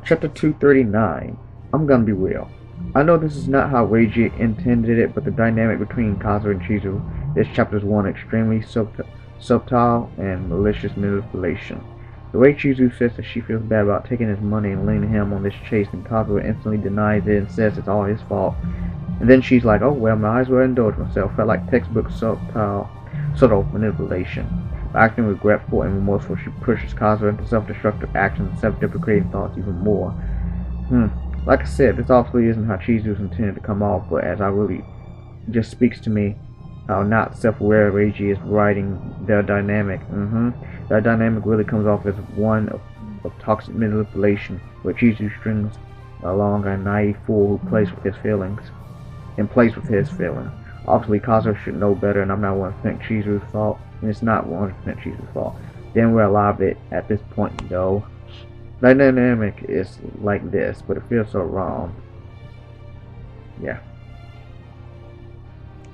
Chapter 239. I'm gonna be real. I know this is not how Reiji intended it, but the dynamic between Kazuya and Chizuru is chapter's one extremely subtle and malicious manipulation. The way Chizuru says that she feels bad about taking his money and leading him on this chase, and Kazuya instantly denies it and says it's all his fault. And then she's like, oh well, might as well indulge myself. Felt like textbook subtle manipulation. Acting regretful and remorseful, she pushes Kazuya into self-destructive actions and self-deprecating thoughts even more. Like I said, this obviously isn't how Chizuru's intended to come off, but as I really just speaks to me how not self-aware Reiji is writing their dynamic. Their dynamic really comes off as one of toxic manipulation, where Chizuru strings along a naive fool who plays with his feelings. Obviously, Kazuya should know better, and I'm not 100% Chizuru's fault, and it's not 100% Chizuru's fault. Then we're alive at this point, though. The dynamic is like this, but it feels so wrong. Yeah.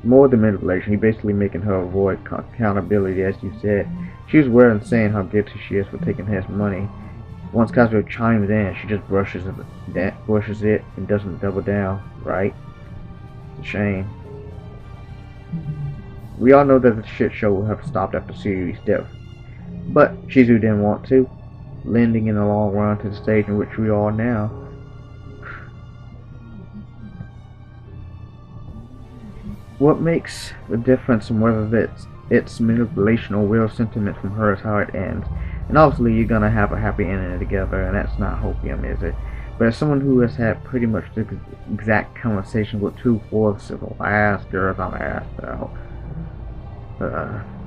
More than manipulation, he's basically making her avoid accountability, as you said. She was aware and saying how guilty she is for taking his money. Once Kazuya chimes in, she just brushes it and doesn't double down, right? It's a shame. We all know that the shit show will have stopped after Siri's death, but Chizuru didn't want to, lending in the long run to the stage in which we are now. What makes the difference in whether it's manipulation or real sentiment from her is how it ends. And obviously you're gonna have a happy ending together, and that's not hopium, is it? But as someone who has had pretty much the exact conversation with 2/4 of the last girls I'm asked out,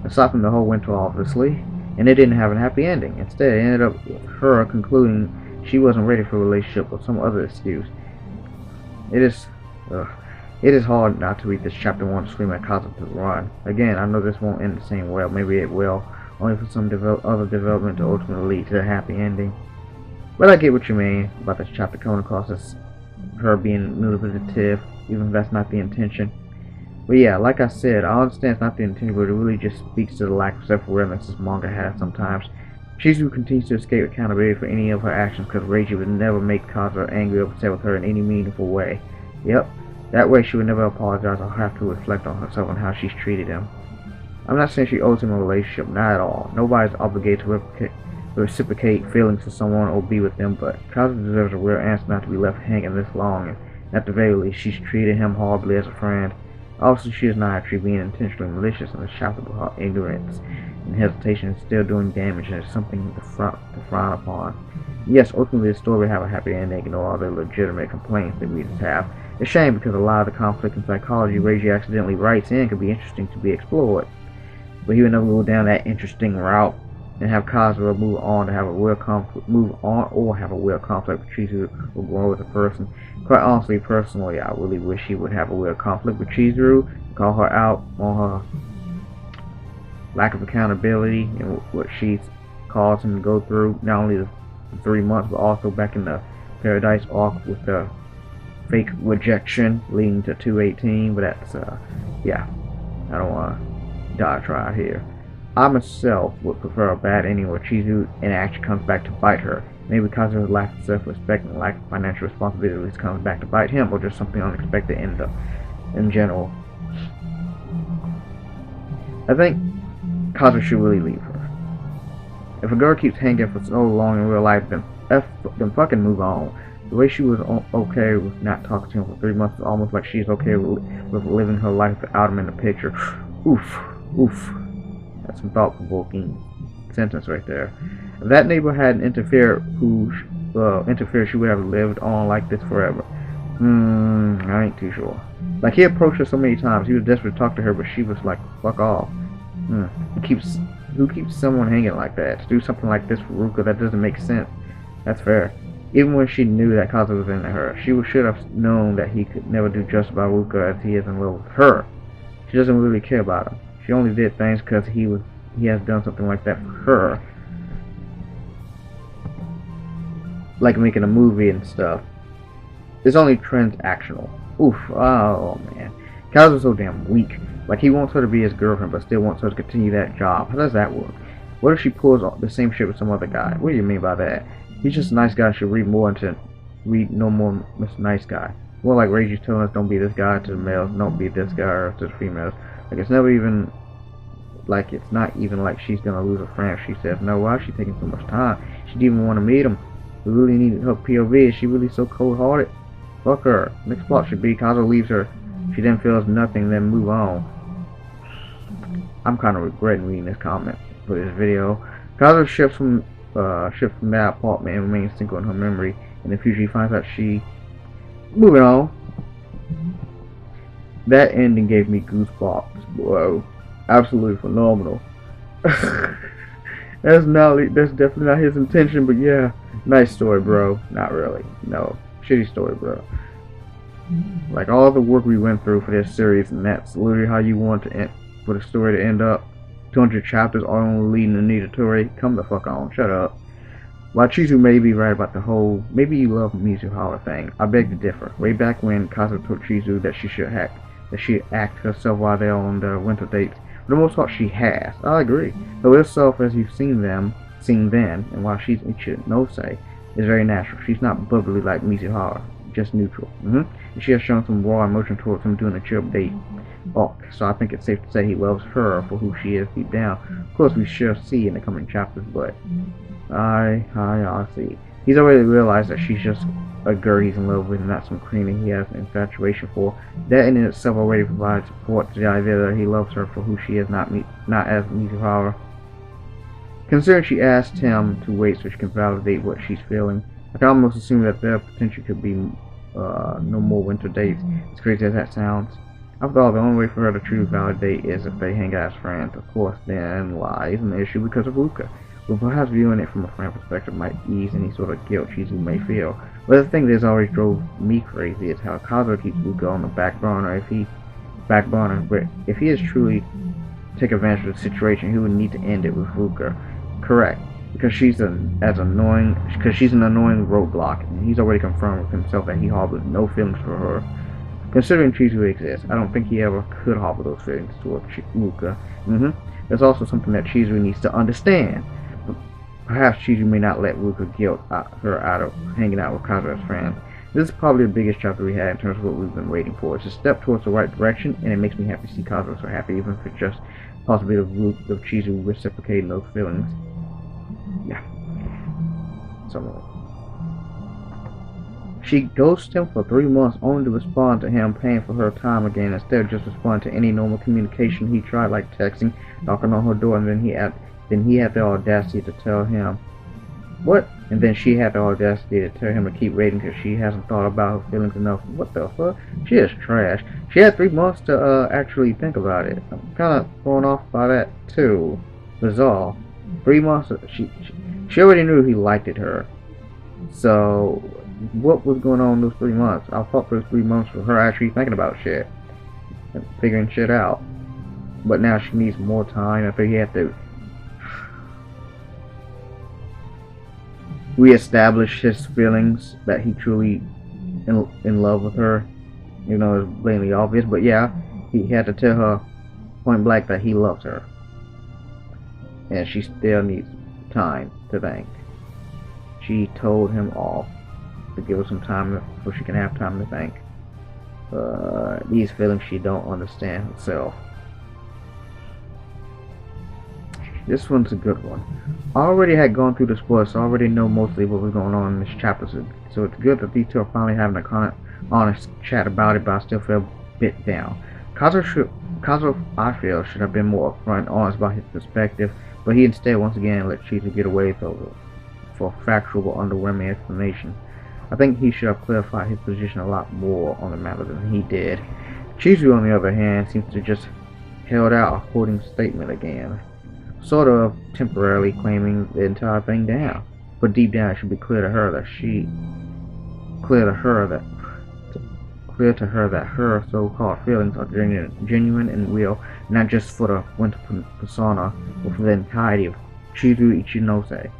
aside from the whole winter obviously, and it didn't have a happy ending. Instead, it ended up with her concluding she wasn't ready for a relationship or some other excuse. It is hard not to read this chapter 1 scream at Kazuya to run. Again, I know this won't end the same way, maybe it will, only for some other development to ultimately lead to a happy ending. But I get what you mean about this chapter coming across as her being manipulative, even if that's not the intention. But yeah, like I said, I understand it's not the intention, but it really just speaks to the lack of self-awareness this manga has sometimes. Chizuru continues to escape accountability for any of her actions because Reiji would never make Kazuya angry or upset with her in any meaningful way. Yep, that way she would never apologize or have to reflect on herself and how she's treated him. I'm not saying she owes him a relationship, not at all. Nobody's obligated to reciprocate feelings to someone or be with them, but Kazuya deserves a real answer not to be left hanging this long, and at the very least, she's treated him horribly as a friend. Also, she is not actually being intentionally malicious in the chapter, but her ignorance and hesitation is still doing damage, and it's something to frown upon. Yes, ultimately the story will have a happy ending and all the legitimate complaints that readers have. It's a shame because a lot of the conflict and psychology Reiji accidentally writes in could be interesting to be explored. But he would never go down that interesting route and have Kazuya move on or have a real conflict with Chizuru or grow as a person. Quite honestly, personally, I really wish he would have a real conflict with Chizuru, call her out on her lack of accountability and what she's caused him to go through, not only the 3 months, but also back in the Paradise arc with the fake rejection leading to 218, but that's, yeah, I don't want to diatribe here. I myself would prefer a bad ending where Chizuru in action comes back to bite her. Maybe because of his lack of self-respect and lack of financial responsibilities comes back to bite him, or just something unexpected in general. I think Kazuya should really leave her. If a girl keeps hanging for so long in real life, then fucking move on. The way she was okay with not talking to him for 3 months is almost like she's okay with living her life without him in the picture. Oof. That's some thought-provoking sentence right there. If that neighbor hadn't interfered, she would have lived on like this forever. I ain't too sure. Like, he approached her so many times, he was desperate to talk to her, but she was like, fuck off. Who keeps someone hanging like that? To do something like this for Ruka, that doesn't make sense. That's fair. Even when she knew that Kazuya was into her, she should have known that he could never do just by Ruka as he is in love with her. She doesn't really care about him. She only did things because he has done something like that for her. Like making a movie and stuff. It's only transactional. Oh man. Kazuya's so damn weak. Like, he wants her to be his girlfriend, but still wants her to continue that job. How does that work? What if she pulls the same shit with some other guy? What do you mean by that? He's just a nice guy. Should read no more Mr. Nice Guy. More like Reggie's telling us, don't be this guy to the males, don't be this guy or to the females. Like it's never even like it's not even like she's gonna lose a friend if she says no. Why is she taking so much time? She didn't even want to meet him. We really needed her POV. Is she really so cold-hearted? Fuck her. Next plot should be Kazuya leaves her. She then feels nothing, then move on. I'm kind of regretting reading this comment for this video. Kazuya shifts from that apartment and remains single in her memory. In the future, he finds out she moving on. That ending gave me goosebumps. Whoa, absolutely phenomenal. That's definitely not his intention, but yeah, nice story, bro. Not really, no, shitty story, bro. Like all the work we went through for this series, and that's literally how you want to end, for the story to end up. 200 chapters all only leading to Nita Tori. Come the fuck on, shut up. While Chizuru may be right about the whole maybe you love Mizuhara thing, I beg to differ. Way back when Kazuya told Chizuru that she act herself while they're on their winter dates, for the most part she has. I agree. Though herself as you've seen then, and while she's Ichinose, is very natural. She's not bubbly like Mizuhara, just neutral. And she has shown some raw emotion towards him during the trip date. So I think it's safe to say he loves her for who she is deep down. Of course, we shall see in the coming chapters, but I see. He's already realized that she's just a girl he's in love with and not some cream he has an infatuation for. That in itself already provides support to the idea that he loves her for who she is, not as Mizuhara. Considering she asked him to wait so she can validate what she's feeling, I can almost assume that there potentially could be no more winter dates, as crazy as that sounds. After all, the only way for her to truly validate is if they hang out as friends. Of course, then lies an issue because of Ruka. But perhaps viewing it from a friend perspective might ease any sort of guilt Chizuru may feel. But the thing that has always drove me crazy is how Kazuya keeps Ruka on the back burner. But if he is truly take advantage of the situation, he would need to end it with Ruka. Correct. Because she's an annoying roadblock, and he's already confirmed with himself that he harbors no feelings for her. Considering Chizuru exists, I don't think he ever could harbor those feelings toward Ruka. There's also something that Chizuru needs to understand. Perhaps Chizuru may not let Ruka guilt her out of hanging out with Kazuya's friends. This is probably the biggest chapter we had in terms of what we've been waiting for. It's a step towards the right direction, and it makes me happy to see Kazuya so happy, even if it's just the possibility of Chizuru reciprocating those feelings. Yeah. She ghosted him for 3 months only to respond to him paying for her time again instead of just responding to any normal communication he tried, like texting, knocking on her door, and then he had the audacity to tell him what? And then she had the audacity to tell him to keep waiting because she hasn't thought about her feelings enough. What the fuck? She is trash. She had 3 months to actually think about it. I'm kind of thrown off by that too. Bizarre. 3 months. She already knew he liked her. So what was going on in those 3 months? I thought those 3 months for her actually thinking about shit and figuring shit out. But now she needs more time. I think he had to reestablish his feelings that he truly in love with her. You know, it's blatantly obvious, but yeah, he had to tell her point blank that he loves her, and she still needs time to think. She told him off to give her some time so she can have time to think. These feelings she don't understand herself. This one's a good one. I already had gone through the spoilers, so I already know mostly what was going on in this chapter. So it's good that these two are finally having a honest chat about it, but I still feel a bit down. Kazuya, I feel, should have been more upfront and honest about his perspective, but he instead once again let Chizuru get away for factual but underwhelming explanation. I think he should have clarified his position a lot more on the matter than he did. Chizuru, on the other hand, seems to just held out a holding statement again, sort of temporarily claiming the entire thing down. But deep down, it should be clear to her that her so-called feelings are genuine and real, not just for the winter persona, but for the entirety of Chizuru Ichinose.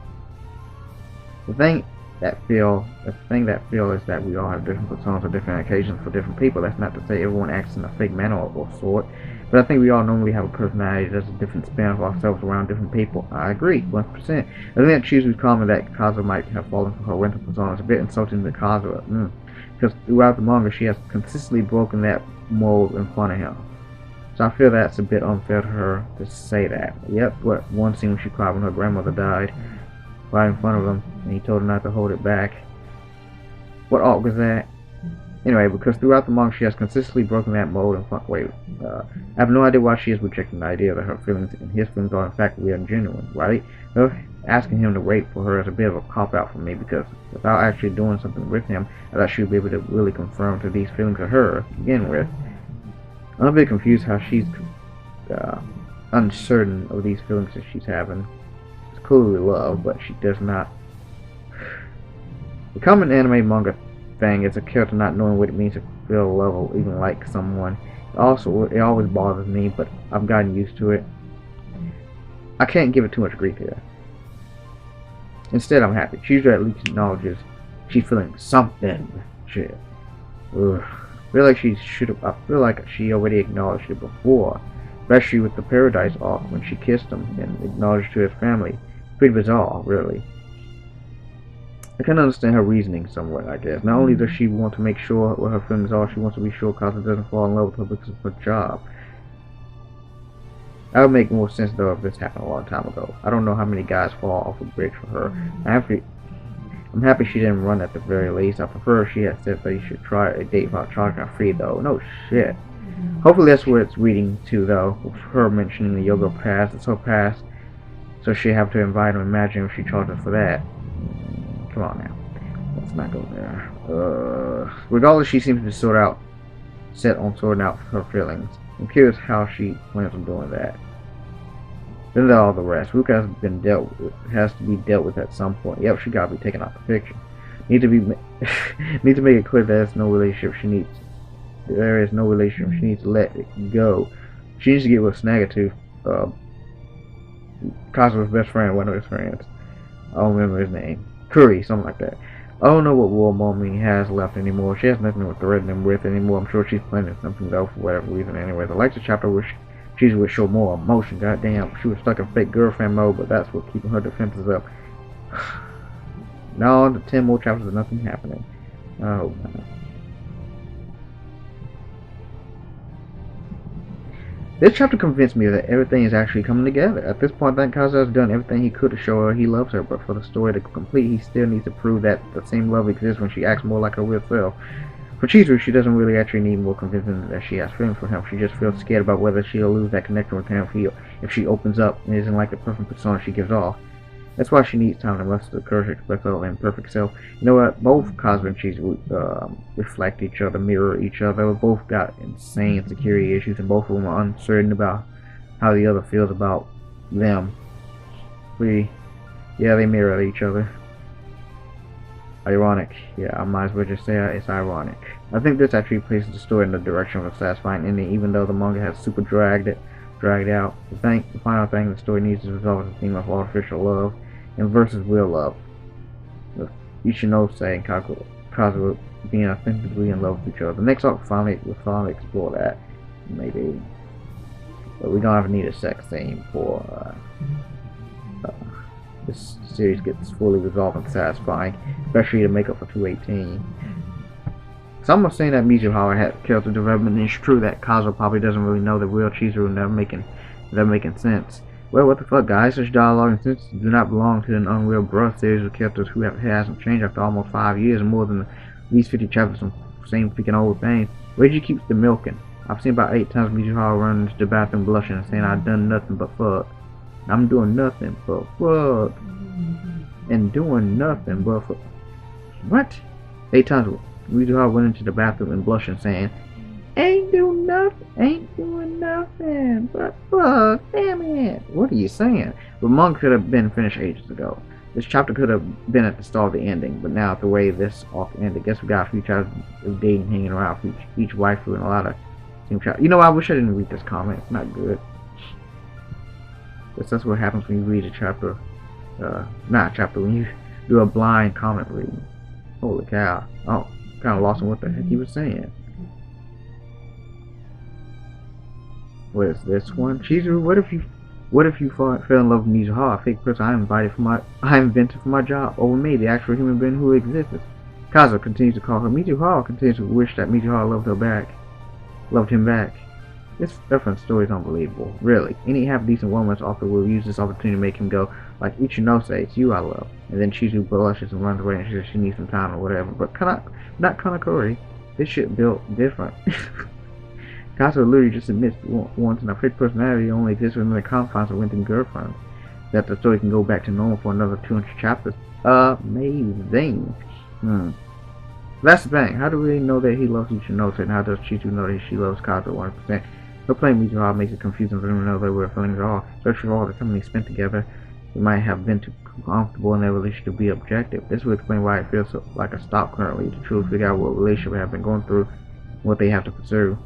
The thing that feel is that we all have different personas on different occasions for different people. That's not to say everyone acts in a fake manner or sort, but But I think we all normally have a personality that's a different span of ourselves around different people. I agree, 100%. I think that Chizuru's comment that Kazuya might have fallen for her winter persona is a bit insulting to Kazuya. Because throughout the manga, she has consistently broken that mold in front of him. So I feel that's a bit unfair to her to say that. Yep, what one scene when she cried when her grandmother died, right in front of him, and he told her not to hold it back. What art was that? Anyway, because throughout the manga she has consistently broken that mold and fuck wait. I have no idea why she is rejecting the idea that her feelings and his feelings are in fact real and genuine, right? Asking him to wait for her is a bit of a cop-out for me, because without actually doing something with him, I thought she would be able to really confirm to these feelings of her to begin with. I'm a bit confused how she's uncertain of these feelings that she's having. It's clearly love, but she does not. The common anime manga thing is a character not knowing what it means to feel love or even like someone. It always bothers me, but I've gotten used to it. I can't give it too much grief here. Instead, I'm happy. Chizuru at least acknowledges she's feeling something. Shit. Ugh. I feel like she already acknowledged it before, especially with the Paradise arc when she kissed him and acknowledged to his family. Pretty bizarre, really. I can understand her reasoning somewhat, I guess. Not only does she want to make sure what her feelings are, she wants to be sure Kazuya doesn't fall in love with her because of her job. That would make more sense though if this happened a long time ago. I don't know how many guys fall off a bridge for her. I'm happy she didn't run at the very least. I prefer she had said that you should try a date without charging her free though. No shit. Hopefully that's where it's reading to though, with her mentioning the yoga pass. It's her pass, so she have to invite him. Imagine if she charges for that. Come on now. Let's not go there. Regardless, she seems to be set on sorting out her feelings. I'm curious how she plans on doing that. Then all the rest. Ruka has to be dealt with at some point. Yep, she gotta be taken out the picture. Need to make it clear that there's no relationship she needs. There is no relationship. She needs to let it go. She needs to get with Snagatude, Kazuya's best friend, one of his friends. I don't remember his name. Curry, something like that. I don't know what War Mommy has left anymore. She has nothing to threaten him with anymore. I'm sure she's planning something though for whatever reason. Anyways, I like the chapter where she would show more emotion. Goddamn, she was stuck in fake girlfriend mode, but that's what keeping her defenses up. Now on to 10 more chapters of nothing happening. Oh man. This chapter convinced me that everything is actually coming together. At this point, I think Kazuya has done everything he could to show her he loves her, but for the story to complete, he still needs to prove that the same love exists when she acts more like her real self. For Chizuru, she doesn't really actually need more convincing that she has feelings for him. She just feels scared about whether she'll lose that connection with him if she opens up and isn't like the perfect persona she gives off. That's why she needs time to muster the courage to express her imperfect self. You know what? Both Kazuya and Chizuru reflect each other, mirror each other. They both got insane insecurity issues, and both of them are uncertain about how the other feels about them. They mirror each other. Ironic. Yeah, I might as well just say it's ironic. I think this actually places the story in the direction of a satisfying ending, even though the manga has super dragged out. The final thing the story needs to resolve is the theme of artificial love and versus real love. With Ichinose and Kazuya being authentically in love with each other. The next arc will finally explore that, maybe. But we don't ever need a sex scene for this series gets fully resolved and satisfying, especially to make up for 218. Some are saying that Mizuhara had character development, and it's true that Kazuya probably doesn't really know the real Chizuru, never making sense. Well, what the fuck, guys? Such dialogue and sentences do not belong to an Unreal Bruh series of characters who hasn't changed after almost 5 years and more than at least 50 chapters of the same freaking old thing. Where'd you keep the milking? I've seen about 8 times Mizuhara running into the bathroom blushing and saying I've done nothing but fuck. I'm doing nothing but fuck. And doing nothing but fuck. What? 8 times Mizuhara went into the bathroom and blushing saying, ain't doing nothing but fuck, damn it. What are you saying? The manga could have been finished ages ago. This chapter could have been at the start of the ending, but now the way this arc ended, I guess we got a few chapters of dating hanging around for each waifu and a lot of same chapters. You know, I wish I didn't read this comment. It's not good. That's what happens when you read a chapter, when you do a blind comment reading. Holy cow. Oh, kind of lost on what the heck he was saying. What is this one? Chizuru, what if you fell in love with Mizuhara, a fake person I invented for my job, over me, the actual human being who existed? Kazuya continues to call her. Mizuhara continues to wish that Mizuhara loved him back. This reference story is unbelievable. Really. Any half-decent woman's author will use this opportunity to make him go, like Ichinose, it's you I love. And then Chizuru blushes and runs away and says she needs some time or whatever. But not Kanakuri. This shit built different. Kazuya literally just admits once in a fake personality only exists within the confines of Winston's girlfriend. That the story can go back to normal for another 200 chapters. Amazing. That's the thing. How do we know that he loves Ichinose, and how does Chizuru know that she loves Kazuya 100%? Her playing Mizuhara makes it confusing for them to know that we're feelings at all. Especially for all the time they spent together, it might have been too comfortable in their relationship to be objective. This would explain why it feels so like a stop currently to truly figure out what relationship they have been going through, what they have to pursue.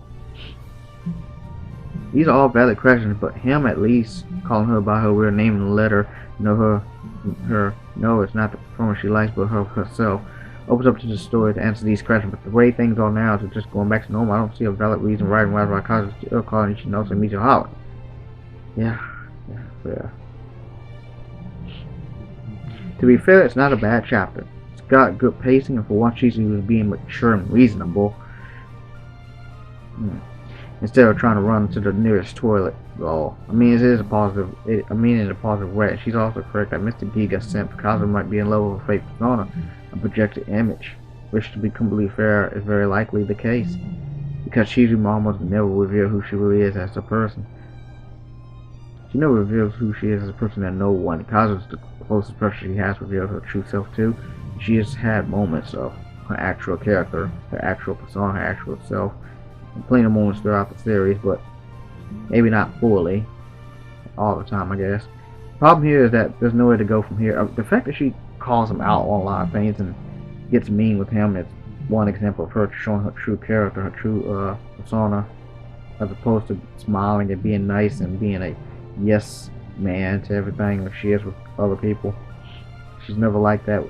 These are all valid questions, but him at least calling her by her real name in the letter, no, it's not the performer she likes, but herself, opens up to the story to answer these questions. But the way things are now, to just going back to normal, I don't see a valid reason why Kazuya is still calling Ichinose and Mizuhara. Yeah. To be fair, it's not a bad chapter. It's got good pacing, and for once, Chizuru was being mature and reasonable. Instead of trying to run to the nearest toilet. Well, I mean, it is a positive. I mean, in a positive way. She's also correct that Mr. Giga sent Kazuya might be in love with a fake persona, a projected image, which, to be completely fair, is very likely the case, because Chizuru almost never reveals who she really is as a person. She never reveals who she is as a person that no one. Kazuya is the closest person she has revealed her true self to. She has had moments of her actual character, her actual persona, her actual self. Plenty of moments throughout the series, but maybe not fully all the time, I guess. The problem here is that there's nowhere to go from here. The fact that she calls him out on a lot of things and gets mean with him is one example of her showing her true character, her true persona, as opposed to smiling and being nice and being a yes man to everything like she is with other people. She's never like that.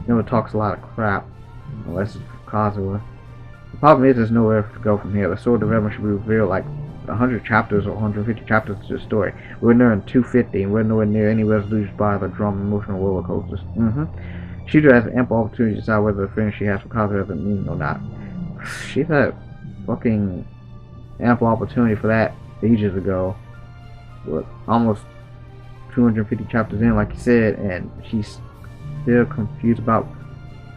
Never talks a lot of crap unless it's Kazuya. The problem is there's nowhere to go from here. The story development should be revealed like 100 chapters or 150 chapters to the story. We're near in 250 and we're nowhere near any resolution by the drum emotional roller coasters. Chizuru has ample opportunity to decide whether the feeling she has for Kazuya has a meaning or not. She's had fucking ample opportunity for that ages ago. But almost 250 chapters in, like you said, and she's still confused about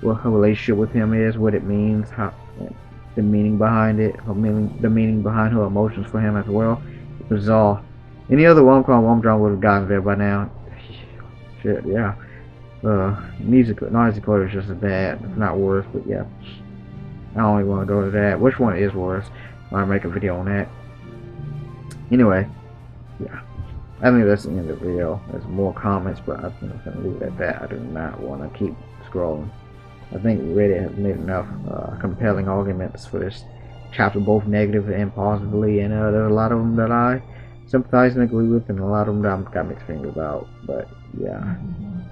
what her relationship with him is, what it means, how the meaning behind it, the meaning behind her emotions for him as well. It was all any other rom-com would have gotten there by now. Shit, yeah. Noisy Quarter is just as bad, if not worse, but yeah. I don't even want to go to that. Which one is worse? I'll make a video on that. Anyway, yeah. I think that's the end of the video. There's more comments, but I think I'm going to leave it at that. I do not want to keep scrolling. I think Reddit has made enough compelling arguments for this chapter, both negative and positively, and there's a lot of them that I sympathize and agree with, and a lot of them that I've got mixed feelings about. But yeah,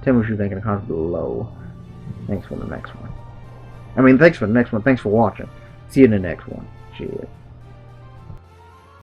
tell me what you think in the comments below. Thanks for the next one. Thanks for the next one. Thanks for watching. See you in the next one. Cheers.